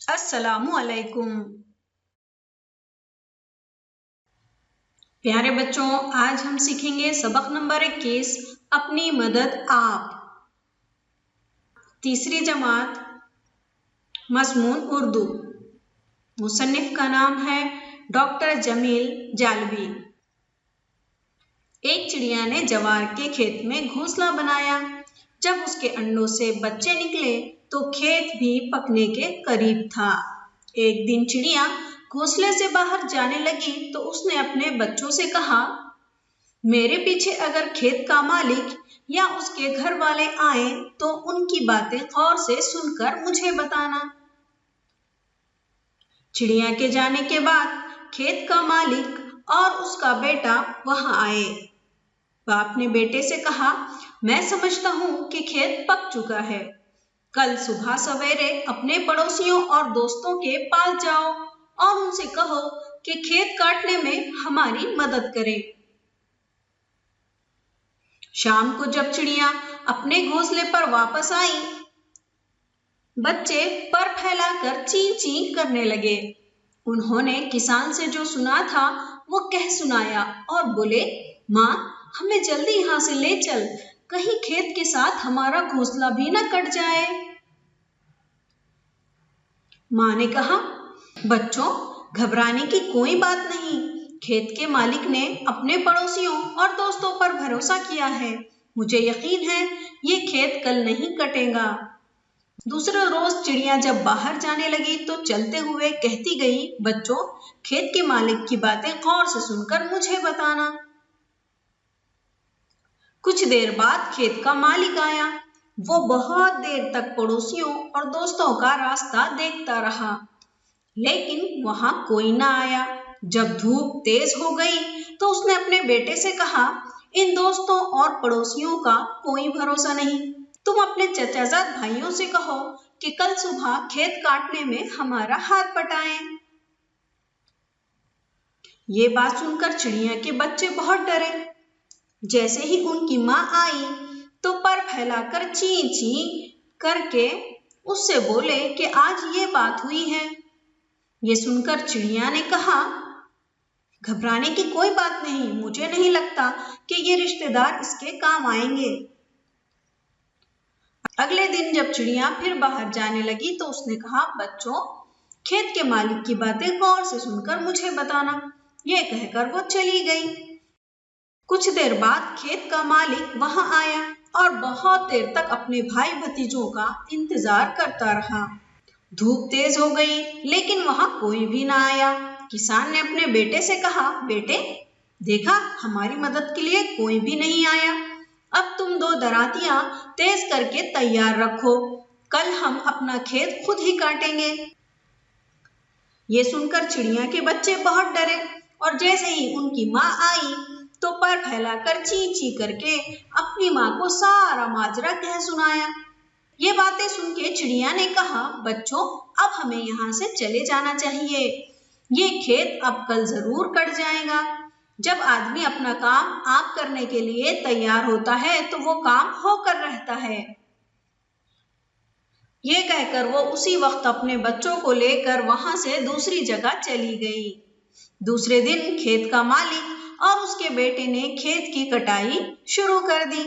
السلام علیکم پیارے بچوں، آج ہم سیکھیں گے سبق نمبر 21 اپنی مدد آپ، تیسری جماعت، مضمون اردو۔ مصنف کا نام ہے ڈاکٹر جمیل جالبی۔ ایک چڑیا نے جوار کے کھیت میں گھونسلہ بنایا۔ جب اس کے انڈوں سے بچے نکلے تو کھیت بھی پکنے کے قریب تھا۔ ایک دن چڑیا گھونسلے سے باہر جانے لگی تو اس نے اپنے بچوں سے کہا، میرے پیچھے اگر کھیت کا مالک یا اس کے گھر والے آئیں تو ان کی باتیں غور سے سن کر مجھے بتانا۔ چڑیا کے جانے کے بعد کھیت کا مالک اور اس کا بیٹا وہاں آئے۔ باپ نے بیٹے سے کہا، میں سمجھتا ہوں کہ کھیت پک چکا ہے۔ کل صبح سویرے اپنے پڑوسیوں اور دوستوں کے پاس جاؤ اور ان سے کہو کہ کھیت کاٹنے میں ہماری مدد کریں۔ شام کو جب چڑیا اپنے گھونسلے پر واپس آئی، بچے پر پھیلا کر چیں چیں کرنے لگے۔ انہوں نے کسان سے جو سنا تھا وہ کہہ سنایا اور بولے، ماں ہمیں جلدی یہاں سے لے چل، کہیں کھیت کے ساتھ ہمارا گھونسلہ بھی نہ کٹ جائے۔ ماں نے کہا، بچوں گھبرانے کی کوئی بات نہیں، کھیت کے مالک نے اپنے پڑوسیوں اور دوستوں پر بھروسہ کیا ہے، مجھے یقین ہے یہ کھیت کل نہیں کٹے گا۔ دوسرے روز چڑیا جب باہر جانے لگی تو چلتے ہوئے کہتی گئی، بچوں کھیت کے مالک کی باتیں غور سے سن کر مجھے بتانا۔ کچھ دیر بعد کھیت کا مالک آیا۔ وہ بہت دیر تک پڑوسیوں اور دوستوں کا راستہ دیکھتا رہا، لیکن وہاں کوئی نہ آیا۔ جب دھوپ تیز ہو گئی تو اس نے اپنے بیٹے سے کہا، ان دوستوں اور پڑوسیوں کا کوئی بھروسہ نہیں، تم اپنے چچا زاد بھائیوں سے کہو کہ کل صبح کھیت کاٹنے میں ہمارا ہاتھ بٹائیں۔ یہ بات سن کر چڑیا کے بچے بہت ڈرے۔ جیسے ہی ان کی ماں آئی تو پر پھیلا کر چیں چیں کر کے اس سے بولے کہ آج یہ بات ہوئی ہے۔ یہ سن کر چڑیا نے کہا، گھبرانے کی کوئی بات نہیں، مجھے نہیں لگتا کہ یہ رشتہ دار اس کے کام آئیں گے۔ اگلے دن جب چڑیا پھر باہر جانے لگی تو اس نے کہا، بچوں کھیت کے مالک کی باتیں غور سے سن کر مجھے بتانا۔ یہ کہہ کر وہ چلی گئی۔ کچھ دیر بعد کھیت کا مالک وہاں آیا اور بہت دیر تک اپنے بھائی بھتیجوں کا انتظار کرتا رہا۔ دھوپ تیز ہو گئی لیکن وہاں کوئی بھی نہ آیا۔ کسان نے اپنے بیٹے سے کہا، بیٹے دیکھا ہماری مدد کے لیے کوئی بھی نہیں آیا، اب تم 2 دراتیاں تیز کر کے تیار رکھو، کل ہم اپنا کھیت خود ہی کاٹیں گے۔ یہ سن کر چڑیا کے بچے بہت ڈرے اور جیسے ہی ان کی ماں آئی تو پر پھیلا کر چیں چیں کر کے اپنی ماں کو سارا ماجرا کہہ سنایا۔ یہ باتیں سن کے چڑیا نے کہا، بچوں اب ہمیں یہاں سے چلے جانا چاہیے، یہ کھیت اب کل ضرور کٹ جائے گا۔ جب آدمی اپنا کام آپ کرنے کے لیے تیار ہوتا ہے تو وہ کام ہو کر رہتا ہے۔ یہ کہہ کر وہ اسی وقت اپنے بچوں کو لے کر وہاں سے دوسری جگہ چلی گئی۔ دوسرے دن کھیت کا مالک اور اس کے بیٹے نے کھیت کی کٹائی شروع کر دی۔